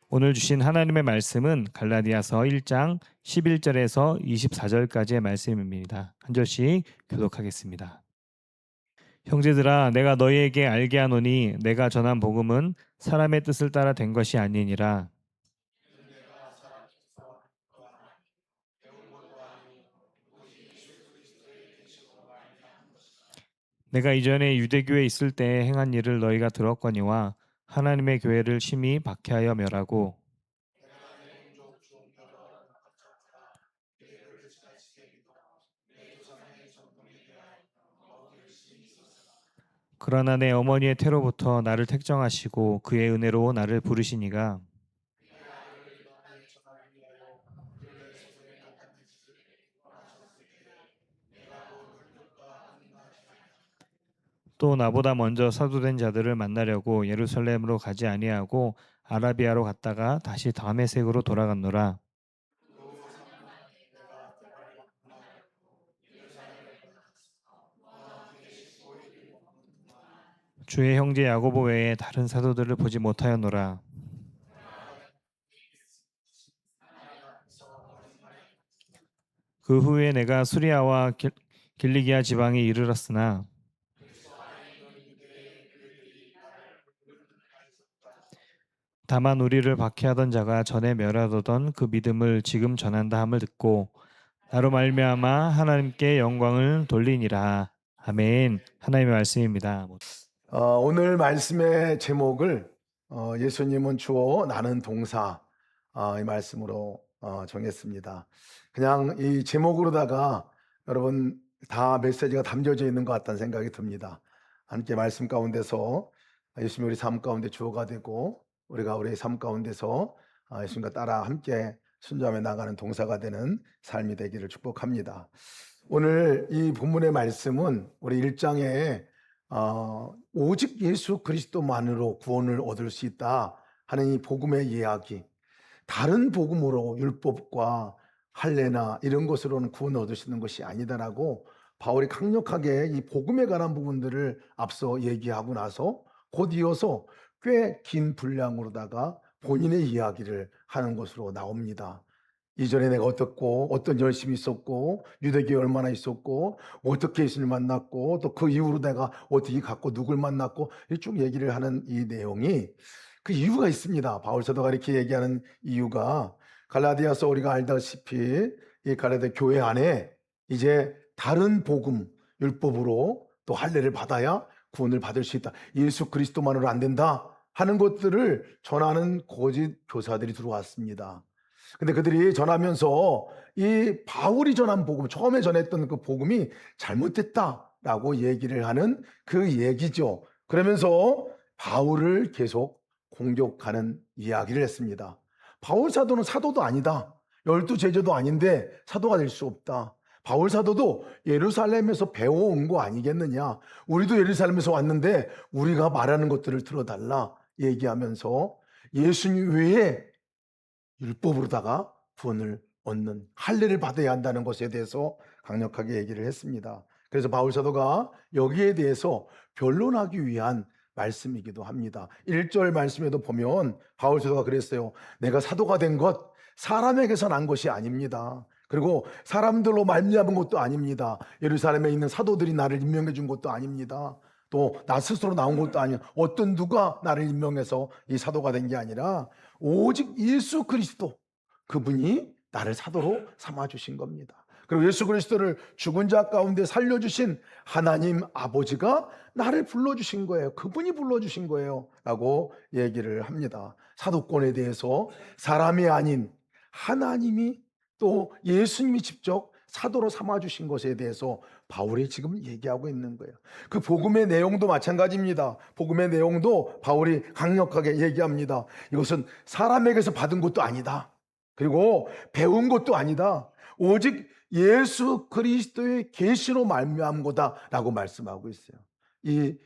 오늘 주신 하나님의 말씀은 갈라디아서 1장 11절에서 24절까지의 말씀입니다. 한 절씩 교독하겠습니다. 형제들아, 내가 너희에게 알게 하노니 내가 전한 복음은 사람의 뜻을 따라 된 것이 아니니라. 내가 이전에 유대교에 있을 때 행한 일을 너희가 들었거니와 하나님의 교회를 심히 박해하여 멸하고 그러나 내 어머니의 태로부터 나를 택정하시고 그의 은혜로 나를 부르시니가 또 나보다 먼저 사도된 자들을 만나려고 예루살렘으로 가지 아니하고 아라비아로 갔다가 다시 다메섹으로 돌아갔노라. 주의 형제 야고보 외에 다른 사도들을 보지 못하였노라. 그 후에 내가 수리아와 길리기아 지방에 이르렀으나 다만 우리를 박해하던 자가 전에 멸하던 그 믿음을 지금 전한다 함을 듣고 나로 말미암아 하나님께 영광을 돌리니라. 아멘. 하나님의 말씀입니다. 오늘 말씀의 제목을 예수님은 주어 나는 동사 이 말씀으로 정했습니다. 그냥 이 제목으로다가 여러분 다 메시지가 담겨져 있는 것 같다는 생각이 듭니다. 함께 말씀 가운데서 예수님이 우리 삶 가운데 주어가 되고 우리가 우리의 삶 가운데서 예수님과 따라 함께 순종하며 나가는 동사가 되는 삶이 되기를 축복합니다. 오늘 이 본문의 말씀은 우리 1장에 오직 예수 그리스도만으로 구원을 얻을 수 있다 하는 이 복음의 이야기, 다른 복음으로 율법과 할례나 이런 것으로는 구원을 얻을 수 있는 것이 아니다라고 바울이 강력하게 이 복음에 관한 부분들을 앞서 얘기하고 나서 곧 이어서 꽤 긴 분량으로다가 본인의 이야기를 하는 것으로 나옵니다. 이전에 내가 어떻고 어떤 열심이 있었고 유대교에 얼마나 있었고 어떻게 예수님을 만났고 또 그 이후로 내가 어떻게 갔고 누굴 만났고 쭉 얘기를 하는 이 내용이 그 이유가 있습니다. 바울 사도가 이렇게 얘기하는 이유가 갈라디아서 우리가 알다시피 이 갈라디아 교회 안에 이제 다른 복음 율법으로 또 할례를 받아야 구원을 받을 수 있다. 예수 그리스도만으로 안 된다 하는 것들을 전하는 거짓 교사들이 들어왔습니다. 근데 그들이 전하면서 이 바울이 전한 복음, 처음에 전했던 그 복음이 잘못됐다라고 얘기를 하는 그 얘기죠. 그러면서 바울을 계속 공격하는 이야기를 했습니다. 바울 사도는 사도도 아니다. 12제자도 아닌데 사도가 될 수 없다. 바울 사도도 예루살렘에서 배워온 거 아니겠느냐. 우리도 예루살렘에서 왔는데 우리가 말하는 것들을 들어달라 얘기하면서 예수님 외에 율법으로다가 구원을 얻는 할례를 받아야 한다는 것에 대해서 강력하게 얘기를 했습니다. 그래서 바울 사도가 여기에 대해서 변론하기 위한 말씀이기도 합니다. 1절 말씀에도 보면 바울 사도가 그랬어요. 내가 사도가 된 것 사람에게서 난 것이 아닙니다. 그리고 사람들로 말미암은 것도 아닙니다. 예루살렘에 있는 사도들이 나를 임명해 준 것도 아닙니다. 또 나 스스로 나온 것도 아니고 어떤 누가 나를 임명해서 이 사도가 된 게 아니라 오직 예수 그리스도 그분이 나를 사도로 삼아주신 겁니다. 그리고 예수 그리스도를 죽은 자 가운데 살려주신 하나님 아버지가 나를 불러주신 거예요. 그분이 불러주신 거예요 라고 얘기를 합니다. 사도권에 대해서 사람이 아닌 하나님이 또 예수님이 직접 사도로 삼아주신 것에 대해서 바울이 지금 얘기하고 있는 거예요. 그 복음의 내용도 마찬가지입니다. 복음의 내용도 바울이 강력하게 얘기합니다. 이것은 사람에게서 받은 것도 아니다. 그리고 배운 것도 아니다. 오직 예수 그리스도의 계시로 말미암은 거다라고 말씀하고 있어요. 이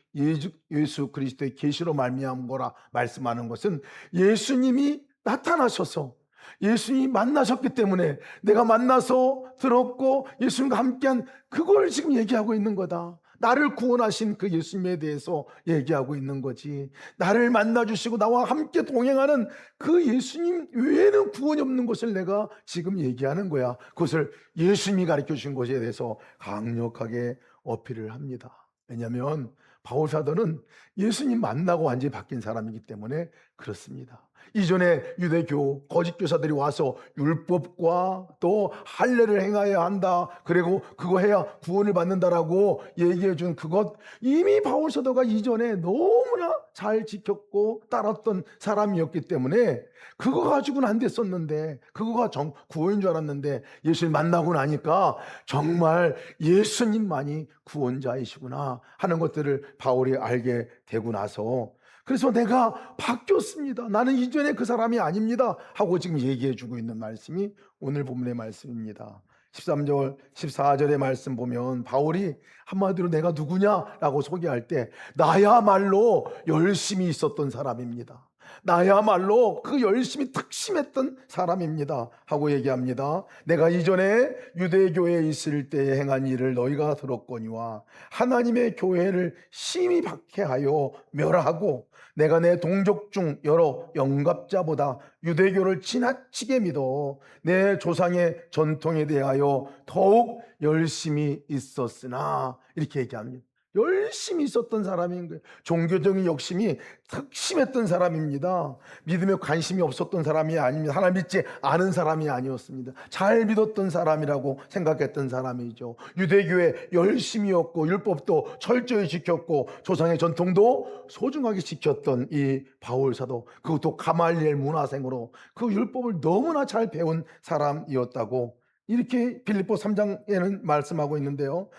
예수 그리스도의 계시로 말미암은 거라 말씀하는 것은 예수님이 나타나셔서 예수님 만나셨기 때문에 내가 만나서 들었고 예수님과 함께한 그걸 지금 얘기하고 있는 거다. 나를 구원하신 그 예수님에 대해서 얘기하고 있는 거지. 나를 만나주시고 나와 함께 동행하는 그 예수님 외에는 구원이 없는 것을 내가 지금 얘기하는 거야. 그것을 예수님이 가르쳐 주신 것에 대해서 강력하게 어필을 합니다. 왜냐하면 바울 사도는 예수님 만나고 완전히 바뀐 사람이기 때문에 그렇습니다. 이전에 유대교 거짓 교사들이 와서 율법과 또 할례를 행해야 한다, 그리고 그거 해야 구원을 받는다라고 얘기해 준 그것, 이미 바울 사도가 이전에 너무나 잘 지켰고 따랐던 사람이었기 때문에 그거 가지고는 안 됐었는데, 그거가 구원인 줄 알았는데 예수님 만나고 나니까 정말 예수님만이 구원자이시구나 하는 것들을 바울이 알게 되고 나서, 그래서 내가 바뀌었습니다, 나는 이전에 그 사람이 아닙니다 하고 지금 얘기해 주고 있는 말씀이 오늘 본문의 말씀입니다. 13절 14절의 말씀 보면 바울이 한마디로 내가 누구냐라고 소개할 때 나야말로 열심히 있었던 사람입니다, 나야말로 그 열심히 특심했던 사람입니다 하고 얘기합니다. 내가 이전에 유대교에 있을 때 행한 일을 너희가 들었거니와 하나님의 교회를 심히 박해하여 멸하고 내가 내 동족 중 여러 영갑자보다 유대교를 지나치게 믿어 내 조상의 전통에 대하여 더욱 열심히 있었으나, 이렇게 얘기합니다. 열심히 있었던 사람인 거예요. 종교적인 욕심이 특심했던 사람입니다. 믿음에 관심이 없었던 사람이 아닙니다. 하나님 믿지 않은 사람이 아니었습니다. 잘 믿었던 사람이라고 생각했던 사람이죠. 유대교에 열심이었고 율법도 철저히 지켰고 조상의 전통도 소중하게 지켰던 이 바울 사도, 그것도 가말리엘 문화생으로 그 율법을 너무나 잘 배운 사람이었다고 이렇게 빌립보 3장에는 말씀하고 있는데요.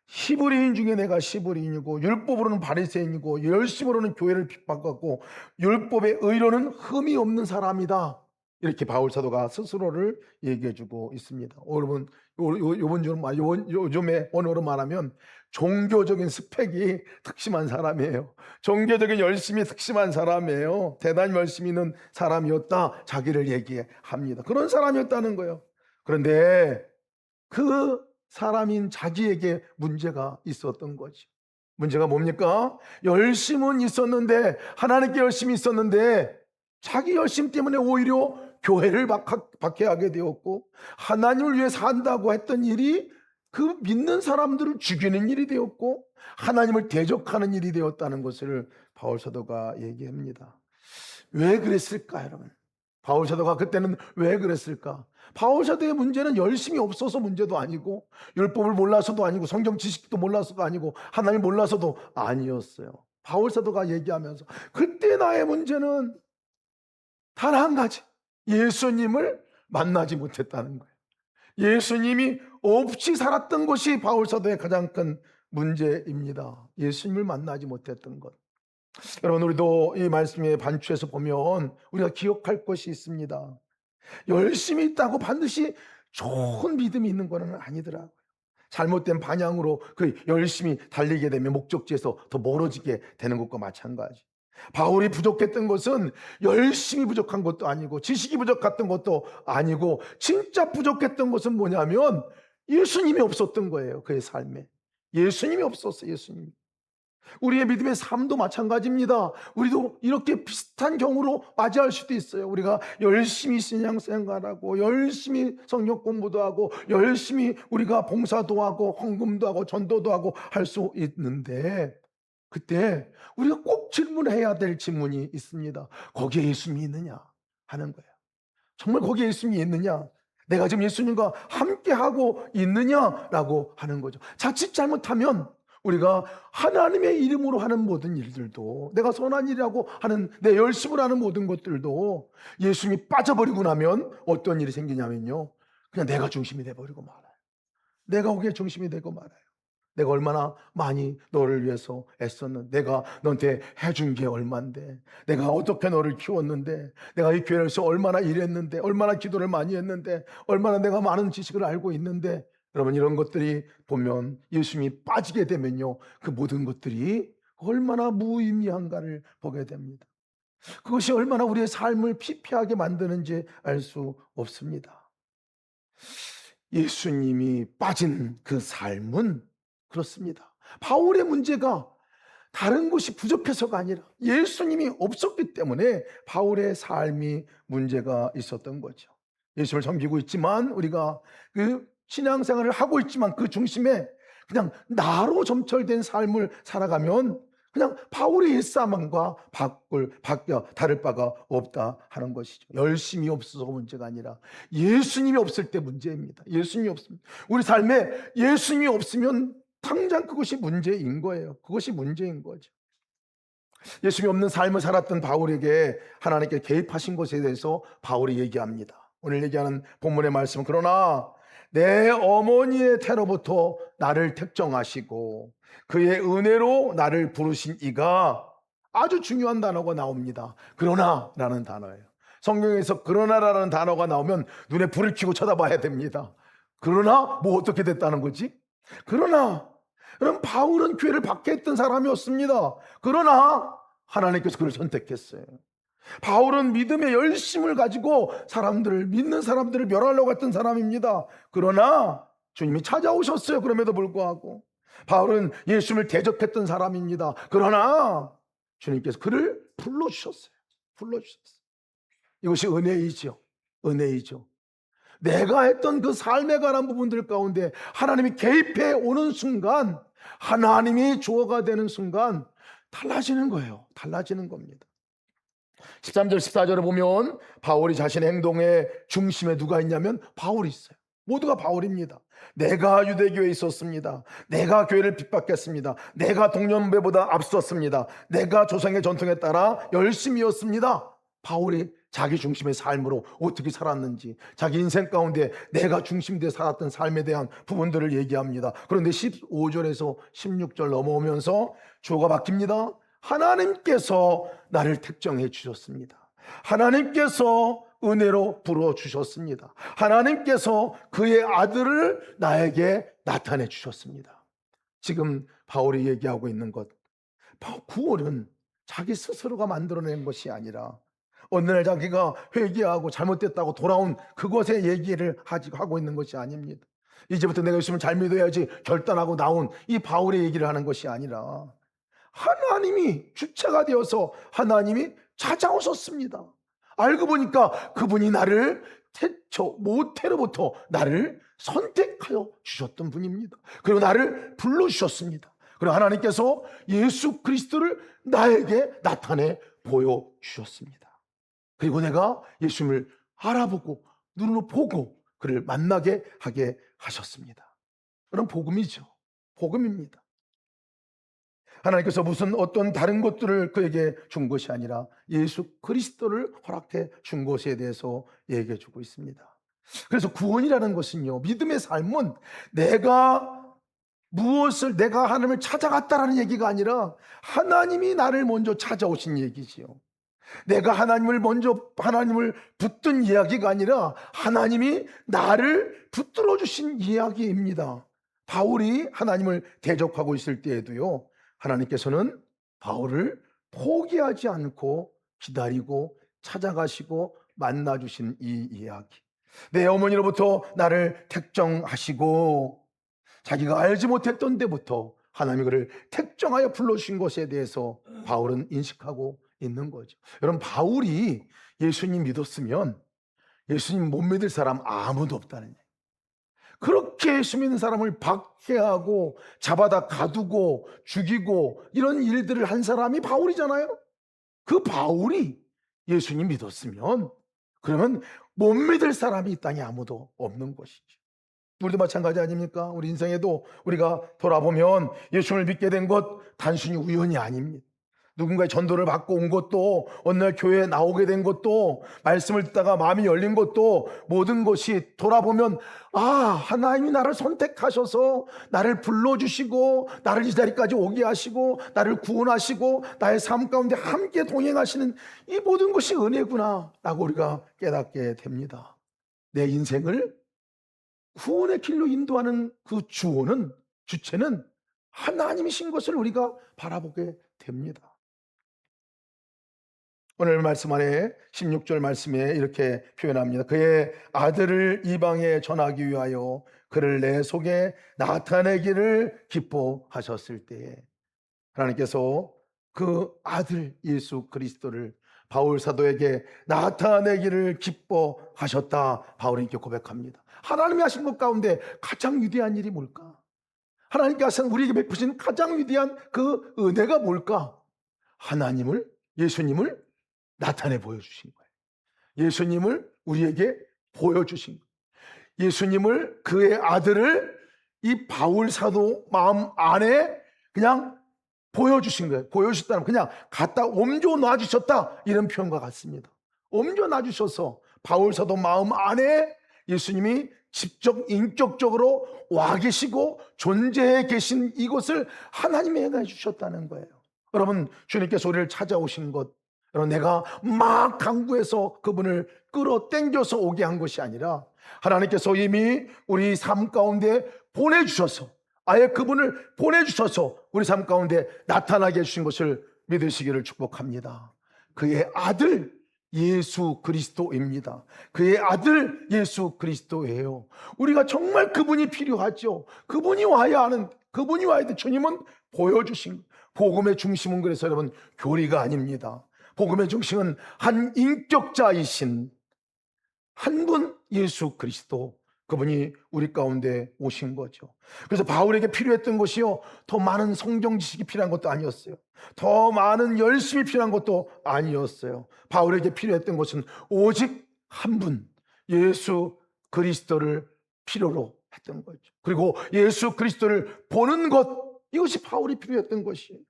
히브리인 중에 내가 히브리인이고 율법으로는 바리새인이고 열심으로는 교회를 핍박하고 율법의 의로는 흠이 없는 사람이다, 이렇게 바울 사도가 스스로를 얘기해주고 있습니다. 여러분, 요즘에 언어로 말하면 종교적인 스펙이 특심한 사람이에요. 종교적인 열심이 특심한 사람이에요. 대단히 열심히 있는 사람이었다, 자기를 얘기합니다. 그런 사람이었다는 거예요. 그런데 그 사람인 자기에게 문제가 있었던 거죠. 문제가 뭡니까? 열심은 있었는데, 하나님께 열심히 있었는데 자기 열심 때문에 오히려 교회를 박해하게 되었고, 하나님을 위해 산다고 했던 일이 그 믿는 사람들을 죽이는 일이 되었고 하나님을 대적하는 일이 되었다는 것을 바울 사도가 얘기합니다. 왜 그랬을까, 여러분? 바울 사도가 그때는 왜 그랬을까? 바울 사도의 문제는 열심이 없어서 문제도 아니고 율법을 몰라서도 아니고 성경 지식도 몰라서도 아니고 하나님 몰라서도 아니었어요. 바울 사도가 얘기하면서 그때 나의 문제는 단 한 가지, 예수님을 만나지 못했다는 거예요. 예수님이 없이 살았던 것이 바울 사도의 가장 큰 문제입니다. 예수님을 만나지 못했던 것. 여러분, 우리도 이 말씀의 반추에서 보면 우리가 기억할 것이 있습니다. 열심히 있다고 반드시 좋은 믿음이 있는 것은 아니더라고요. 잘못된 방향으로 그 열심히 달리게 되면 목적지에서 더 멀어지게 되는 것과 마찬가지. 바울이 부족했던 것은 열심히 부족한 것도 아니고 지식이 부족했던 것도 아니고, 진짜 부족했던 것은 뭐냐면 예수님이 없었던 거예요. 그의 삶에 예수님이 없었어요. 예수님이. 우리의 믿음의 삶도 마찬가지입니다. 우리도 이렇게 비슷한 경우로 맞이할 수도 있어요. 우리가 열심히 신앙생활하고 열심히 성경 공부도 하고 열심히 우리가 봉사도 하고 헌금도 하고 전도도 하고 할 수 있는데, 그때 우리가 꼭 질문해야 될 질문이 있습니다. 거기에 예수님이 있느냐 하는 거예요. 정말 거기에 예수님이 있느냐, 내가 지금 예수님과 함께하고 있느냐라고 하는 거죠. 자칫 잘못하면 우리가 하나님의 이름으로 하는 모든 일들도, 내가 선한 일이라고 하는 내 열심을 하는 모든 것들도 예수님이 빠져버리고 나면 어떤 일이 생기냐면요, 그냥 내가 중심이 돼버리고 말아요. 내가 거기에 중심이 되고 말아요. 내가 얼마나 많이 너를 위해서 애썼는데, 내가 너한테 해준 게 얼만데, 내가 어떻게 너를 키웠는데, 내가 이 교회에서 얼마나 일했는데, 얼마나 기도를 많이 했는데, 얼마나 내가 많은 지식을 알고 있는데. 여러분, 이런 것들이 보면 예수님이 빠지게 되면요, 그 모든 것들이 얼마나 무의미한가를 보게 됩니다. 그것이 얼마나 우리의 삶을 피폐하게 만드는지 알 수 없습니다. 예수님이 빠진 그 삶은 그렇습니다. 바울의 문제가 다른 것이 부족해서가 아니라 예수님이 없었기 때문에 바울의 삶이 문제가 있었던 거죠. 예수를 섬기고 있지만, 우리가 그 신앙생활을 하고 있지만 그 중심에 그냥 나로 점철된 삶을 살아가면 그냥 바울의 일사망과 바뀌어 다를 바가 없다 하는 것이죠. 열심이 없어서 문제가 아니라 예수님이 없을 때 문제입니다. 예수님이 없습니다. 우리 삶에 예수님이 없으면 당장 그것이 문제인 거예요. 그것이 문제인 거죠. 예수님이 없는 삶을 살았던 바울에게 하나님께 개입하신 것에 대해서 바울이 얘기합니다. 오늘 얘기하는 본문의 말씀은, 그러나 내 어머니의 태로부터 나를 택정하시고 그의 은혜로 나를 부르신 이가, 아주 중요한 단어가 나옵니다. 그러나라는 단어예요. 성경에서 그러나라는 단어가 나오면 눈에 불을 켜고 쳐다봐야 됩니다. 그러나 뭐 어떻게 됐다는 거지? 그러나, 그럼 바울은 교회를 박해했던 사람이었습니다. 그러나 하나님께서 그를 선택했어요. 바울은 믿음의 열심을 가지고 믿는 사람들을 멸하려고 했던 사람입니다. 그러나 주님이 찾아오셨어요. 그럼에도 불구하고 바울은 예수님을 대적했던 사람입니다. 그러나 주님께서 그를 불러주셨어요. 이것이 은혜이죠. 은혜이죠. 내가 했던 그 삶에 관한 부분들 가운데 하나님이 개입해 오는 순간, 하나님이 주어가 되는 순간 달라지는 거예요. 달라지는 겁니다. 13절 14절을 보면 바울이 자신의 행동의 중심에 누가 있냐면 바울이 있어요. 모두가 바울입니다. 내가 유대교에 있었습니다. 내가 교회를 핍박했습니다. 내가 동년배보다 앞섰습니다. 내가 조상의 전통에 따라 열심이었습니다. 바울이 자기 중심의 삶으로 어떻게 살았는지, 자기 인생 가운데 내가 중심되어 살았던 삶에 대한 부분들을 얘기합니다. 그런데 15절에서 16절 넘어오면서 주어가 바뀝니다. 하나님께서 나를 택정해 주셨습니다. 하나님께서 은혜로 불어주셨습니다. 하나님께서 그의 아들을 나에게 나타내 주셨습니다. 지금 바울이 얘기하고 있는 것, 구원은 자기 스스로가 만들어낸 것이 아니라 어느 날 자기가 회개하고 잘못됐다고 돌아온 그것의 얘기를 하고 있는 것이 아닙니다. 이제부터 내가 예수님을 잘 믿어야지 결단하고 나온 이 바울의 얘기를 하는 것이 아니라 하나님이 주체가 되어서 하나님이 찾아오셨습니다. 알고 보니까 그분이 나를 모태로부터 나를 선택하여 주셨던 분입니다. 그리고 나를 불러주셨습니다. 그리고 하나님께서 예수 그리스도를 나에게 나타내 보여주셨습니다. 그리고 내가 예수님을 알아보고 눈으로 보고 그를 만나게 하게 하셨습니다. 그런 복음이죠. 복음입니다. 하나님께서 무슨 어떤 다른 것들을 그에게 준 것이 아니라 예수 그리스도를 허락해 준 것에 대해서 얘기해 주고 있습니다. 그래서 구원이라는 것은요, 믿음의 삶은 내가 하나님을 찾아갔다라는 얘기가 아니라 하나님이 나를 먼저 찾아오신 얘기지요. 내가 하나님을 붙든 이야기가 아니라 하나님이 나를 붙들어 주신 이야기입니다. 바울이 하나님을 대적하고 있을 때에도요, 하나님께서는 바울을 포기하지 않고 기다리고 찾아가시고 만나주신 이 이야기. 내 어머니로부터 나를 택정하시고 자기가 알지 못했던 때부터 하나님이 그를 택정하여 불러주신 것에 대해서 바울은 인식하고 있는 거죠. 여러분, 바울이 예수님 믿었으면 예수님 못 믿을 사람 아무도 없다는 얘기예요. 그렇게 예수 믿는 사람을 박해하고 잡아다 가두고 죽이고 이런 일들을 한 사람이 바울이잖아요. 그 바울이 예수님 믿었으면 그러면 못 믿을 사람이 이 땅에 아무도 없는 것이죠. 우리도 마찬가지 아닙니까? 우리 인생에도 우리가 돌아보면 예수를 믿게 된 것 단순히 우연이 아닙니다. 누군가의 전도를 받고 온 것도, 어느 날 교회에 나오게 된 것도, 말씀을 듣다가 마음이 열린 것도, 모든 것이 돌아보면 하나님이 나를 선택하셔서 나를 불러주시고 나를 이 자리까지 오게 하시고 나를 구원하시고 나의 삶 가운데 함께 동행하시는 이 모든 것이 은혜구나 라고 우리가 깨닫게 됩니다. 내 인생을 구원의 길로 인도하는 그 주체는 하나님이신 것을 우리가 바라보게 됩니다. 오늘 말씀 안에 16절 말씀에 이렇게 표현합니다. 그의 아들을 이방에 전하기 위하여 그를 내 속에 나타내기를 기뻐하셨을 때에 하나님께서 그 아들 예수 그리스도를 바울 사도에게 나타내기를 기뻐하셨다. 바울이 이렇게 고백합니다. 하나님이 하신 것 가운데 가장 위대한 일이 뭘까? 하나님께서 우리에게 베푸신 가장 위대한 그 은혜가 뭘까? 하나님을, 예수님을 나타내 보여주신 거예요. 예수님을 우리에게 보여주신 거예요. 예수님을, 그의 아들을 이 바울 사도 마음 안에 그냥 보여주신 거예요. 보여주셨다는 그냥 갖다 옮겨 놔주셨다, 이런 표현과 같습니다. 옮겨 놔주셔서 바울 사도 마음 안에 예수님이 직접 인격적으로 와 계시고 존재해 계신 이것을 하나님이 해가 주셨다는 거예요. 여러분, 주님께서 우리를 찾아오신 것, 여러분, 내가 막 강구해서 그분을 끌어당겨서 오게 한 것이 아니라 하나님께서 이미 우리 삶 가운데 보내주셔서, 아예 그분을 보내주셔서 우리 삶 가운데 나타나게 해주신 것을 믿으시기를 축복합니다. 그의 아들 예수 그리스도입니다. 그의 아들 예수 그리스도예요. 우리가 정말 그분이 필요하죠. 그분이 와야 하는, 그분이 와야 돼. 주님은 보여주신 복음의 중심은, 그래서 여러분, 교리가 아닙니다. 복음의 중심은 한 인격자이신 한 분 예수 그리스도, 그분이 우리 가운데 오신 거죠. 그래서 바울에게 필요했던 것이요, 더 많은 성경 지식이 필요한 것도 아니었어요. 더 많은 열심이 필요한 것도 아니었어요. 바울에게 필요했던 것은 오직 한 분, 예수 그리스도를 필요로 했던 거죠. 그리고 예수 그리스도를 보는 것, 이것이 바울이 필요했던 것이에요.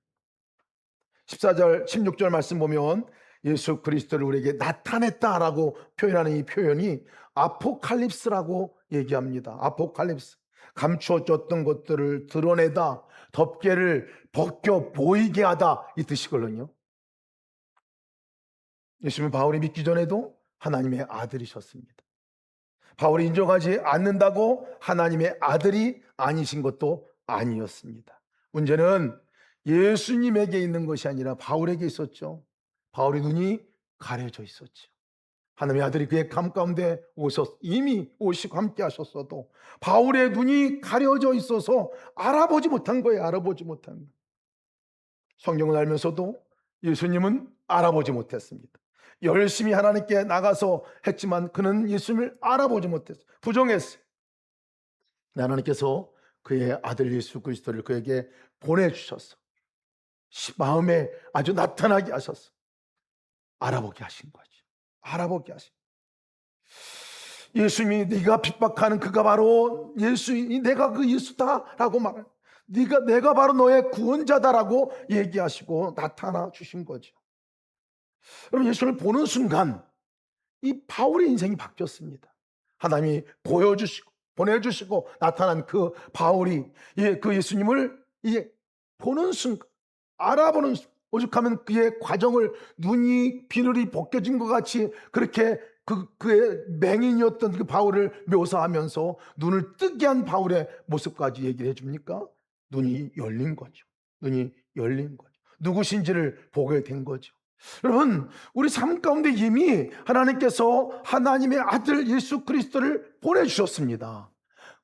14절 16절 말씀 보면 예수 그리스도를 우리에게 나타냈다라고 표현하는 이 표현이 아포칼립스라고 얘기합니다. 아포칼립스, 감추어졌던 것들을 드러내다, 덮개를 벗겨 보이게 하다, 이 뜻이거든요. 예수님은 바울이 믿기 전에도 하나님의 아들이셨습니다. 바울이 인정하지 않는다고 하나님의 아들이 아니신 것도 아니었습니다. 문제는 예수님에게 있는 것이 아니라 바울에게 있었죠. 바울의 눈이 가려져 있었죠. 하나님의 아들이 그의 감 가운데 이미 오시고 함께 하셨어도 바울의 눈이 가려져 있어서 알아보지 못한 거예요. 알아보지 못한 거예요. 성경을 알면서도 예수님은 알아보지 못했습니다. 열심히 하나님께 나가서 했지만 그는 예수님을 알아보지 못했어요. 부정했어요. 하나님께서 그의 아들 예수 그리스도를 그에게 보내주셨어. 마음에 아주 나타나게 하셨어. 알아보게 하신 거죠. 알아보게 하신. 예수님이 네가 핍박하는 그가 바로 내가 그 예수다라고 말해요. 내가 바로 너의 구원자다라고 얘기하시고 나타나 주신 거죠. 여러분, 예수를 보는 순간 이 바울의 인생이 바뀌었습니다. 하나님이 보내주시고 나타난 그 바울이 그 예수님을 이제 보는 순간, 알아보는 순간, 오죽하면 그의 과정을 눈이 비늘이 벗겨진 것 같이 그렇게 그의 맹인이었던 그 바울을 묘사하면서 눈을 뜨게 한 바울의 모습까지 얘기를 해줍니까? 눈이 열린 거죠. 눈이 열린 거죠. 누구신지를 보게 된 거죠. 여러분, 우리 삶 가운데 이미 하나님께서 하나님의 아들 예수 그리스도를 보내주셨습니다.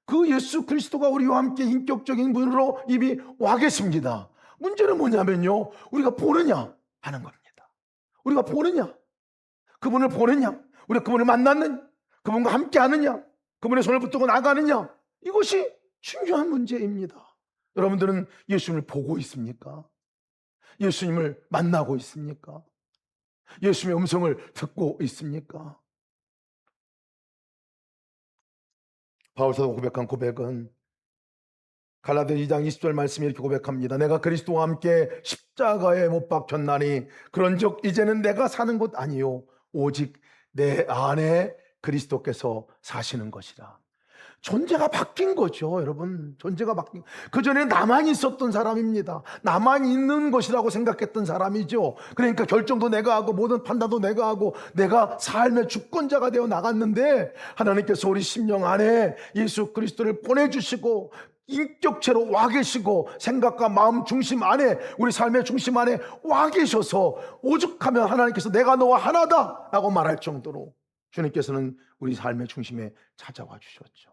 그 예수 그리스도가 우리와 함께 인격적인 분으로 이미 와 계십니다. 문제는 뭐냐면요, 우리가 보느냐 하는 겁니다. 우리가 보느냐, 그분을 보느냐, 우리가 그분을 만났느냐, 그분과 함께 하느냐, 그분의 손을 붙들고 나가느냐, 이것이 중요한 문제입니다. 여러분들은 예수님을 보고 있습니까? 예수님을 만나고 있습니까? 예수님의 음성을 듣고 있습니까? 바울사도 고백한 고백은 갈라디아 2장 20절 말씀이 이렇게 고백합니다. 내가 그리스도와 함께 십자가에 못 박혔나니 그런즉 이제는 내가 사는 것 아니요 오직 내 안에 그리스도께서 사시는 것이라. 존재가 바뀐 거죠, 여러분. 존재가 바뀐. 그전에 나만 있었던 사람입니다. 나만 있는 것이라고 생각했던 사람이죠. 그러니까 결정도 내가 하고 모든 판단도 내가 하고 내가 삶의 주권자가 되어 나갔는데 하나님께서 우리 심령 안에 예수 그리스도를 보내주시고 인격체로 와 계시고 생각과 마음 중심 안에, 우리 삶의 중심 안에 와 계셔서 오죽하면 하나님께서 내가 너와 하나다 라고 말할 정도로 주님께서는 우리 삶의 중심에 찾아와 주셨죠.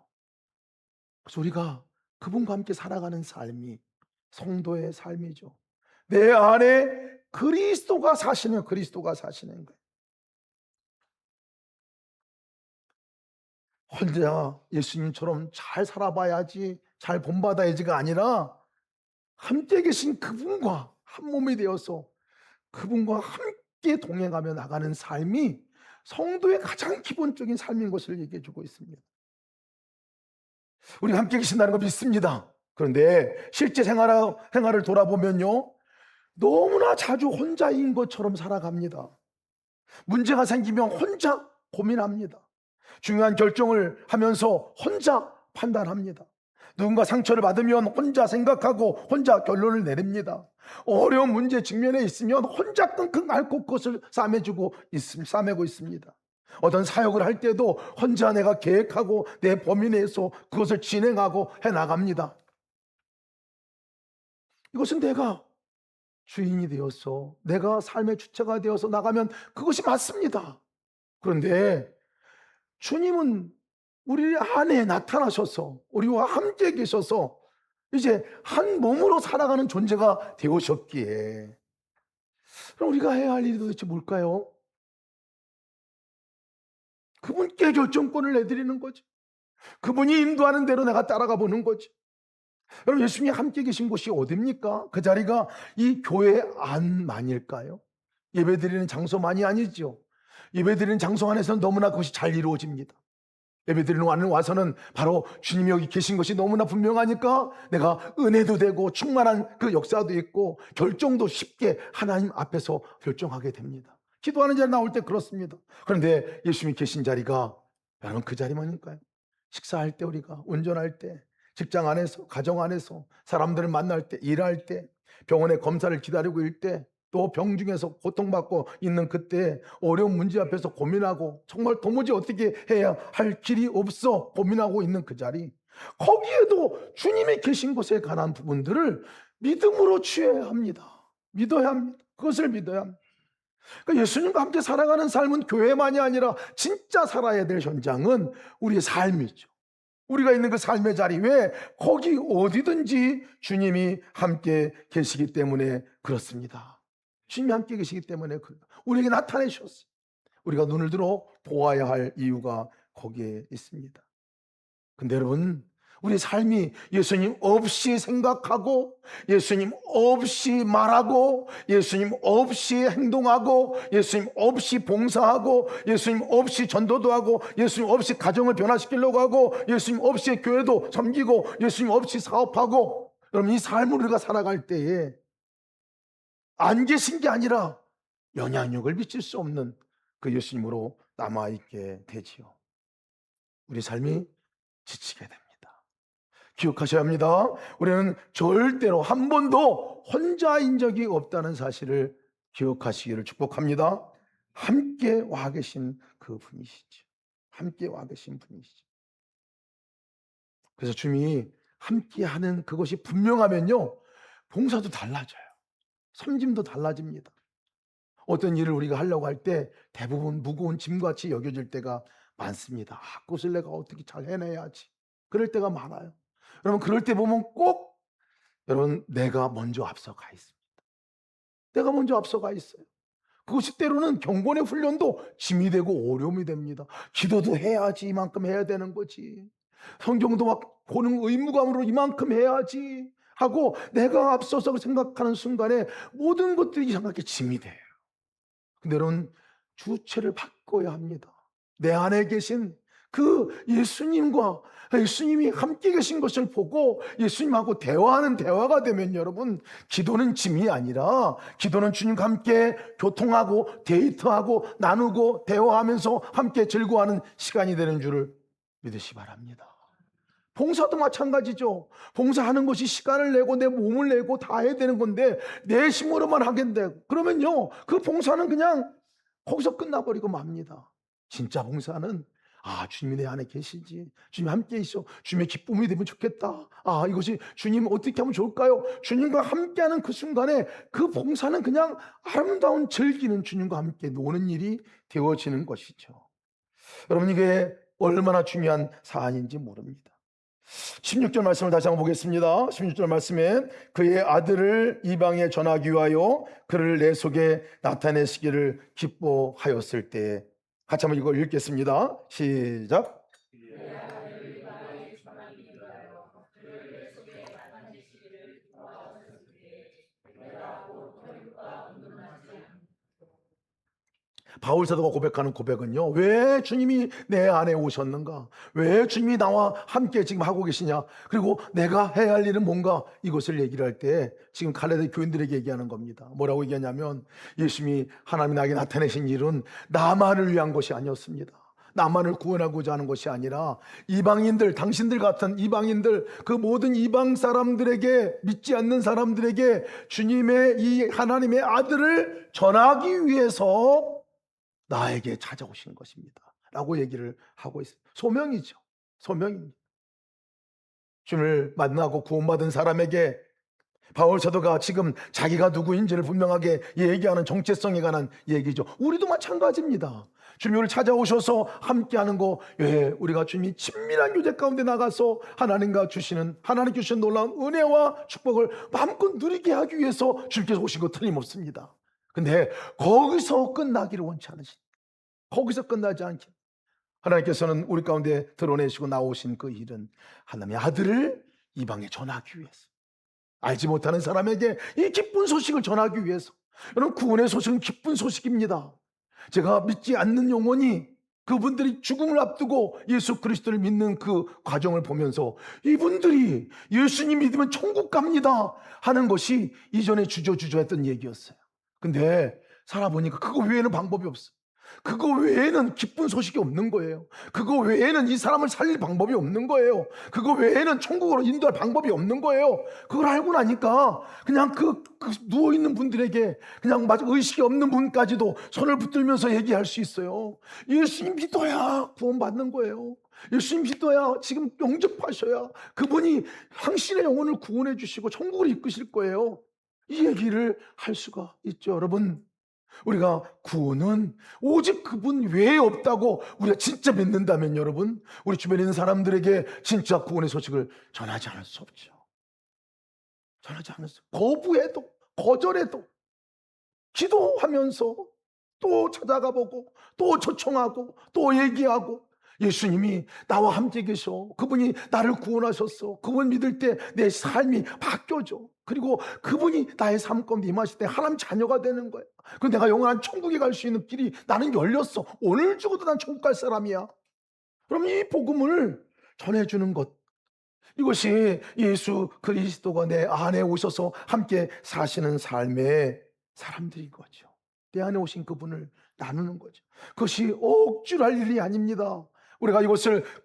그래서 우리가 그분과 함께 살아가는 삶이 성도의 삶이죠. 내 안에 그리스도가 사시는 거예요. 혼자 예수님처럼 잘 살아봐야지, 잘 본받아야지가 아니라 함께 계신 그분과 한 몸이 되어서 그분과 함께 동행하며 나가는 삶이 성도의 가장 기본적인 삶인 것을 얘기해 주고 있습니다. 우리가 함께 계신다는 거 믿습니다. 그런데 실제 생활을 돌아보면요, 너무나 자주 혼자인 것처럼 살아갑니다. 문제가 생기면 혼자 고민합니다. 중요한 결정을 하면서 혼자 판단합니다. 누군가 상처를 받으면 혼자 생각하고 혼자 결론을 내립니다. 어려운 문제 직면에 있으면 혼자 끙끙 앓고 그것을 싸매고 있습니다. 어떤 사역을 할 때도 혼자 내가 계획하고 내 범위 내에서 그것을 진행하고 해나갑니다. 이것은 내가 주인이 되어서 내가 삶의 주체가 되어서 나가면 그것이 맞습니다. 그런데 주님은 우리 안에 나타나셔서 우리와 함께 계셔서 이제 한 몸으로 살아가는 존재가 되오셨기에, 그럼 우리가 해야 할 일이 도대체 뭘까요? 그분께 결정권을 내드리는 거지. 그분이 인도하는 대로 내가 따라가 보는 거지. 여러분, 예수님이 함께 계신 곳이 어딥니까? 그 자리가 이 교회 안만일까요? 예배드리는 장소만이 아니죠. 예배드리는 장소 안에서는 너무나 그것이 잘 이루어집니다. 예배드리는 안에 와서는 바로 주님이 여기 계신 것이 너무나 분명하니까 내가 은혜도 되고 충만한 그 역사도 있고 결정도 쉽게 하나님 앞에서 결정하게 됩니다. 기도하는 자리 나올 때 그렇습니다. 그런데 예수님이 계신 자리가 여러분 그 자리만일까요? 식사할 때, 우리가 운전할 때, 직장 안에서, 가정 안에서, 사람들을 만날 때, 일할 때, 병원에 검사를 기다리고 있을 때, 또 병중에서 고통받고 있는 그때, 어려운 문제 앞에서 고민하고 정말 도무지 어떻게 해야 할 길이 없어 고민하고 있는 그 자리, 거기에도 주님이 계신 곳에 관한 부분들을 믿음으로 취해야 합니다. 믿어야 합니다. 그것을 믿어야 합니다. 그러니까 예수님과 함께 살아가는 삶은 교회만이 아니라 진짜 살아야 될 현장은 우리의 삶이죠. 우리가 있는 그 삶의 자리, 왜 거기 어디든지 주님이 함께 계시기 때문에 그렇습니다. 주님이 함께 계시기 때문에 우리에게 나타내셨어요. 우리가 눈을 들어 보아야 할 이유가 거기에 있습니다. 근데 여러분, 우리 삶이 예수님 없이 생각하고, 예수님 없이 말하고, 예수님 없이 행동하고, 예수님 없이 봉사하고, 예수님 없이 전도도 하고, 예수님 없이 가정을 변화시키려고 하고, 예수님 없이 교회도 섬기고, 예수님 없이 사업하고, 여러분 이 삶을 우리가 살아갈 때에 안 계신 게 아니라 영향력을 미칠 수 없는 그 예수님으로 남아있게 되지요. 우리 삶이 지치게 됩니다. 기억하셔야 합니다. 우리는 절대로 한 번도 혼자인 적이 없다는 사실을 기억하시기를 축복합니다. 함께 와 계신 그 분이시죠. 함께 와 계신 분이시죠. 그래서 주님이 함께 하는 그것이 분명하면요, 봉사도 달라져요. 섬김도 달라집니다. 어떤 일을 우리가 하려고 할 때 대부분 무거운 짐같이 여겨질 때가 많습니다. 그것을 내가 어떻게 잘 해내야지. 그럴 때가 많아요. 여러분, 그럴 때 보면 꼭 여러분 내가 먼저 앞서가 있습니다. 내가 먼저 앞서가 있어요. 그것이 때로는 경건의 훈련도 짐이 되고 어려움이 됩니다. 기도도 해야지 이만큼 해야 되는 거지. 성경도 막 보는 의무감으로 이만큼 해야지 하고 내가 앞서서 생각하는 순간에 모든 것들이 이상하게 짐이 돼요. 근데 여러분, 주체를 바꿔야 합니다. 내 안에 계신 그 예수님이 함께 계신 것을 보고 예수님하고 대화하는 대화가 되면, 여러분, 기도는 짐이 아니라 기도는 주님과 함께 교통하고 데이트하고 나누고 대화하면서 함께 즐거워하는 시간이 되는 줄을 믿으시 바랍니다. 봉사도 마찬가지죠. 봉사하는 것이 시간을 내고 내 몸을 내고 다 해야 되는 건데 내 힘으로만 하겠는데, 그러면요 그 봉사는 그냥 거기서 끝나버리고 맙니다. 진짜 봉사는 주님이 내 안에 계시지. 주님 함께 있어. 주님의 기쁨이 되면 좋겠다. 이것이 주님 어떻게 하면 좋을까요? 주님과 함께하는 그 순간에 그 봉사는 그냥 아름다운 즐기는, 주님과 함께 노는 일이 되어지는 것이죠. 여러분, 이게 얼마나 중요한 사안인지 모릅니다. 16절 말씀을 다시 한번 보겠습니다. 16절 말씀에 그의 아들을 이방에 전하기 위하여 그를 내 속에 나타내시기를 기뻐하였을 때, 같이 한번 이걸 읽겠습니다. 시작. 바울 사도가 고백하는 고백은요, 왜 주님이 내 안에 오셨는가? 왜 주님이 나와 함께 지금 하고 계시냐? 그리고 내가 해야 할 일은 뭔가? 이것을 얘기를 할 때 지금 갈라디아 교인들에게 얘기하는 겁니다. 뭐라고 얘기하냐면, 예수님이 하나님이 나에게 나타내신 일은 나만을 위한 것이 아니었습니다. 나만을 구원하고자 하는 것이 아니라 이방인들, 당신들 같은 이방인들, 그 모든 이방 사람들에게, 믿지 않는 사람들에게 주님의 이 하나님의 아들을 전하기 위해서 나에게 찾아오신 것입니다 라고 얘기를 하고 있어요. 소명이죠. 소명입니다. 주님을 만나고 구원받은 사람에게 바울 사도가 지금 자기가 누구인지를 분명하게 얘기하는 정체성에 관한 얘기죠. 우리도 마찬가지입니다. 주님을 찾아오셔서 함께하는 거, 우리가 주님이 친밀한 교제 가운데 나가서 하나님께 주시는 놀라운 은혜와 축복을 마음껏 누리게 하기 위해서 주님께서 오신 거 틀림없습니다. 근데 거기서 끝나기를 원치 않으십니다. 거기서 끝나지 않게 하나님께서는 우리 가운데 드러내시고 나오신 그 일은 하나님의 아들을 이방에 전하기 위해서, 알지 못하는 사람에게 이 기쁜 소식을 전하기 위해서. 여러분, 구원의 소식은 기쁜 소식입니다. 제가 믿지 않는 영혼이, 그분들이 죽음을 앞두고 예수 그리스도를 믿는 그 과정을 보면서 이분들이 예수님 믿으면 천국 갑니다 하는 것이 이전에 주저했던 얘기였어요. 근데 살아보니까 그거 외에는 방법이 없어요. 그거 외에는 기쁜 소식이 없는 거예요. 그거 외에는 이 사람을 살릴 방법이 없는 거예요. 그거 외에는 천국으로 인도할 방법이 없는 거예요. 그걸 알고 나니까 그냥 그 누워있는 분들에게, 그냥 의식이 없는 분까지도 손을 붙들면서 얘기할 수 있어요. 예수님 믿어야 구원받는 거예요. 예수님 믿어야 지금 영접하셔야 그분이 당신의 영혼을 구원해 주시고 천국으로 이끄실 거예요. 이 얘기를 할 수가 있죠. 여러분, 우리가 구원은 오직 그분 외에 없다고 우리가 진짜 믿는다면, 여러분, 우리 주변에 있는 사람들에게 진짜 구원의 소식을 전하지 않을 수 없죠. 전하지 않을 수, 거부해도, 거절해도, 기도하면서 또 찾아가 보고 또 초청하고 또 얘기하고, 예수님이 나와 함께 계셔, 그분이 나를 구원하셨어, 그분 믿을 때 내 삶이 바뀌어져, 그리고 그분이 나의 삶 가운데 임하실 때 하나님 자녀가 되는 거야. 그럼 내가 영원한 천국에 갈 수 있는 길이 나는 열렸어. 오늘 죽어도 난 천국 갈 사람이야. 그럼 이 복음을 전해주는 것, 이것이 예수 그리스도가 내 안에 오셔서 함께 사시는 삶의 사람들인 거죠. 내 안에 오신 그분을 나누는 거죠. 그것이 억지로 할 일이 아닙니다. 우리가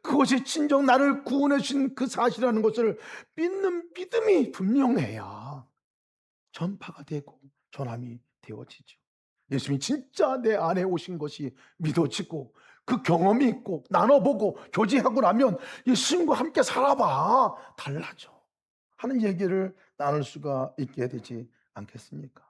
그것이 진정 나를 구원해 주신 그 사실이라는 것을 믿는 믿음이 분명해야 전파가 되고 전함이 되어지죠. 예수님이 진짜 내 안에 오신 것이 믿어지고 그 경험이 있고 나눠보고 교제하고 나면 예수님과 함께 살아봐, 달라져 하는 얘기를 나눌 수가 있게 되지 않겠습니까?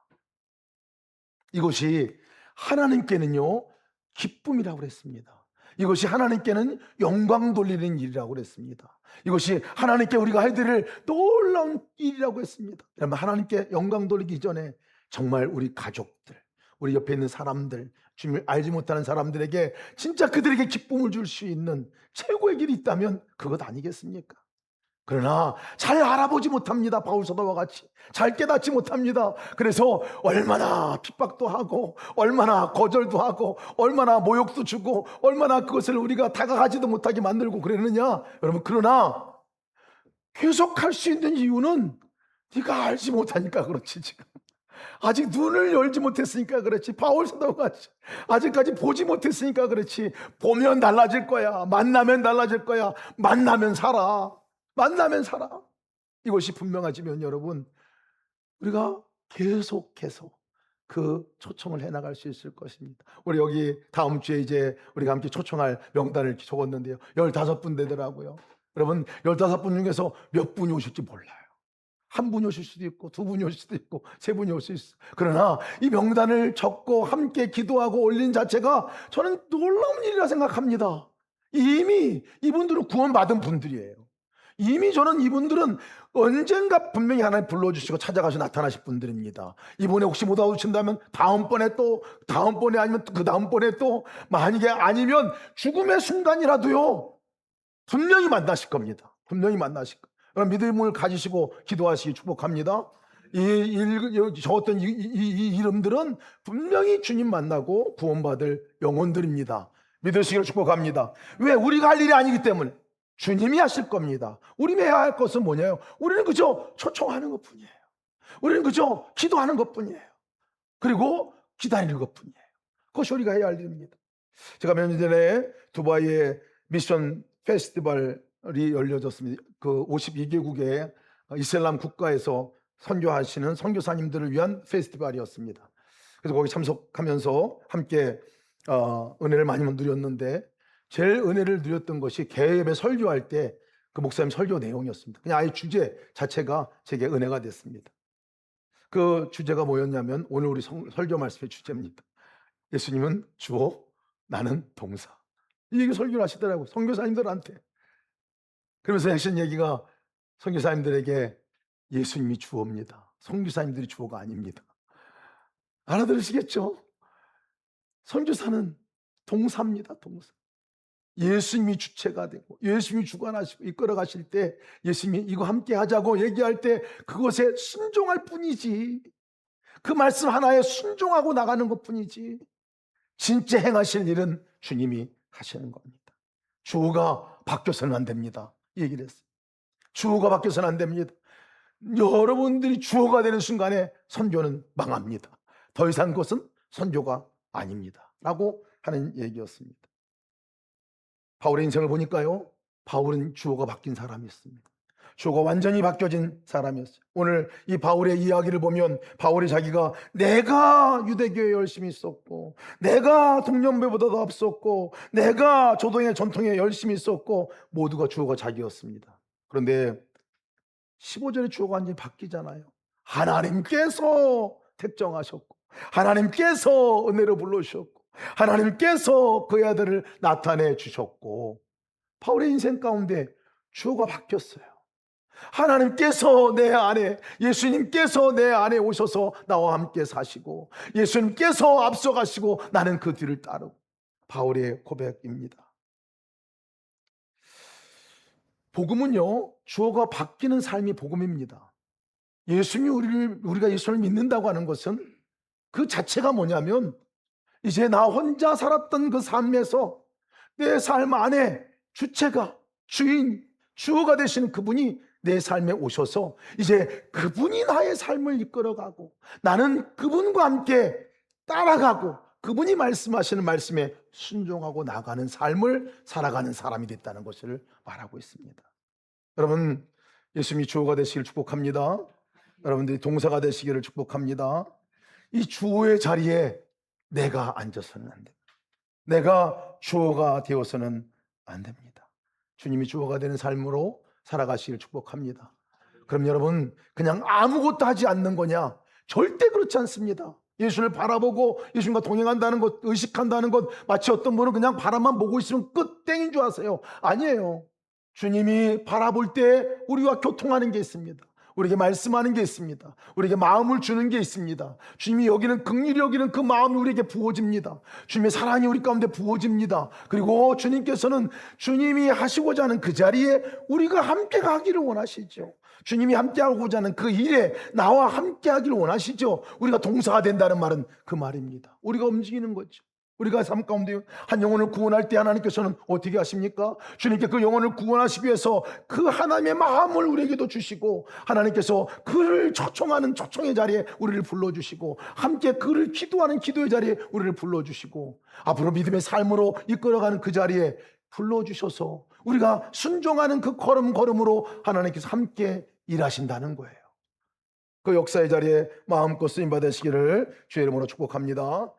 이것이 하나님께는요 기쁨이라고 그랬습니다. 이것이 하나님께는 영광 돌리는 일이라고 그랬습니다. 이것이 하나님께 우리가 해드릴 놀라운 일이라고 했습니다. 여러분, 하나님께 영광 돌리기 전에 정말 우리 가족들, 우리 옆에 있는 사람들, 주님을 알지 못하는 사람들에게 진짜 그들에게 기쁨을 줄 수 있는 최고의 길이 있다면 그것 아니겠습니까? 그러나 잘 알아보지 못합니다. 바울 사도와 같이 잘 깨닫지 못합니다. 그래서 얼마나 핍박도 하고, 얼마나 거절도 하고, 얼마나 모욕도 주고, 얼마나 그것을 우리가 다가가지도 못하게 만들고 그랬느냐. 여러분, 그러나 계속할 수 있는 이유는 네가 알지 못하니까 그렇지. 지금 아직 눈을 열지 못했으니까 그렇지. 바울 사도와 같이 아직까지 보지 못했으니까 그렇지. 보면 달라질 거야. 만나면 달라질 거야. 만나면 살아. 이것이 분명하지면, 여러분, 우리가 계속해서 그 초청을 해나갈 수 있을 것입니다. 우리 여기 다음 주에 이제 우리가 함께 초청할 명단을 적었는데요. 15분 되더라고요. 여러분 15분 중에서 몇 분이 오실지 몰라요. 한 분이 오실 수도 있고 두 분이 오실 수도 있고 세 분이 올 수 있어요. 그러나 이 명단을 적고 함께 기도하고 올린 자체가 저는 놀라운 일이라 생각합니다. 이미 이분들은 구원받은 분들이에요. 이미 저는 이분들은 언젠가 분명히 하나님 불러주시고 찾아가서 나타나실 분들입니다. 이번에 혹시 못 와주신다면 다음번에 또 다음번에 아니면 그 다음번에 또 만약에 아니면 죽음의 순간이라도요 분명히 만나실 겁니다. 분명히 만나실 겁니다. 그럼 믿음을 가지시고 기도하시기 축복합니다. 저 어떤 이 이름들은 분명히 주님 만나고 구원받을 영혼들입니다. 믿으시기를 축복합니다. 왜? 우리가 할 일이 아니기 때문에 주님이 하실 겁니다. 우리 해야 할 것은 뭐냐요? 우리는 그저 초청하는 것 뿐이에요. 우리는 그저 기도하는 것 뿐이에요. 그리고 기다리는 것 뿐이에요. 그것이 우리가 해야 할 일입니다. 제가 몇 년 전에 두바이에 미션 페스티벌이 열려졌습니다. 그 52개국의 이슬람 국가에서 선교하시는 선교사님들을 위한 페스티벌이었습니다. 그래서 거기 참석하면서 함께 은혜를 많이 누렸는데 제일 은혜를 누렸던 것이 개업에 설교할 때 그 목사님 설교 내용이었습니다. 그냥 아예 주제 자체가 제게 은혜가 됐습니다. 그 주제가 뭐였냐면 오늘 우리 설교 말씀의 주제입니다. 예수님은 주어, 나는 동사. 이 얘기 설교를 하시더라고요. 선교사님들한테. 그러면서 하신 얘기가 선교사님들에게 예수님이 주어입니다. 선교사님들이 주어가 아닙니다. 알아들으시겠죠? 선교사는 동사입니다. 동사. 예수님이 주체가 되고 예수님이 주관하시고 이끌어 가실 때 예수님이 이거 함께 하자고 얘기할 때 그것에 순종할 뿐이지, 그 말씀 하나에 순종하고 나가는 것 뿐이지 진짜 행하실 일은 주님이 하시는 겁니다. 주어가 바뀌어서는 안 됩니다. 이 얘기를 했어요. 주어가 바뀌어서는 안 됩니다. 여러분들이 주어가 되는 순간에 선교는 망합니다. 더 이상 그것은 선교가 아닙니다 라고 하는 얘기였습니다. 바울의 인생을 보니까요, 바울은 주어가 바뀐 사람이었습니다. 주어가 완전히 바뀌어진 사람이었어요. 오늘 이 바울의 이야기를 보면 바울이 자기가 내가 유대교에 열심히 있었고 내가 동년배보다도 앞섰고 내가 조동의 전통에 열심히 있었고 모두가 주어가 자기였습니다. 그런데 15절의 주어가 완전히 바뀌잖아요. 하나님께서 택정하셨고 하나님께서 은혜로 불러주셨고 하나님께서 그의 아들을 나타내 주셨고 바울의 인생 가운데 주어가 바뀌었어요. 하나님께서 내 안에, 예수님께서 내 안에 오셔서 나와 함께 사시고 예수님께서 앞서가시고 나는 그 뒤를 따르고. 바울의 고백입니다. 복음은요, 주어가 바뀌는 삶이 복음입니다. 우리가 예수를 믿는다고 하는 것은 그 자체가 뭐냐면 이제 나 혼자 살았던 그 삶에서 내 삶 안에 주체가, 주인, 주어가 되시는 그분이 내 삶에 오셔서 이제 그분이 나의 삶을 이끌어가고 나는 그분과 함께 따라가고 그분이 말씀하시는 말씀에 순종하고 나가는 삶을 살아가는 사람이 됐다는 것을 말하고 있습니다. 여러분, 예수님이 주어가 되시길 축복합니다. 여러분들이 동사가 되시기를 축복합니다. 이 주어의 자리에 내가 앉아서는 안 됩니다. 내가 주어가 되어서는 안 됩니다. 주님이 주어가 되는 삶으로 살아가시길 축복합니다. 그럼 여러분, 그냥 아무것도 하지 않는 거냐? 절대 그렇지 않습니다. 예수를 바라보고 예수님과 동행한다는 것, 의식한다는 것, 마치 어떤 분은 그냥 바라만 보고 있으면 끝 땡인 줄 아세요. 아니에요. 주님이 바라볼 때 우리와 교통하는 게 있습니다. 우리에게 말씀하는 게 있습니다. 우리에게 마음을 주는 게 있습니다. 주님이 여기는 긍휼히 여기는 그 마음이 우리에게 부어집니다. 주님의 사랑이 우리 가운데 부어집니다. 그리고 주님께서는 주님이 하시고자 하는 그 자리에 우리가 함께 가기를 원하시죠. 주님이 함께 하고자 하는 그 일에 나와 함께 하기를 원하시죠. 우리가 동사가 된다는 말은 그 말입니다. 우리가 움직이는 거죠. 우리가 삶 가운데 한 영혼을 구원할 때 하나님께서는 어떻게 하십니까? 주님께 그 영혼을 구원하시기 위해서 그 하나님의 마음을 우리에게도 주시고 하나님께서 그를 초청하는 초청의 자리에 우리를 불러주시고 함께 그를 기도하는 기도의 자리에 우리를 불러주시고 앞으로 믿음의 삶으로 이끌어가는 그 자리에 불러주셔서 우리가 순종하는 그 걸음걸음으로 하나님께서 함께 일하신다는 거예요. 그 역사의 자리에 마음껏 쓰임 받으시기를 주의 이름으로 축복합니다.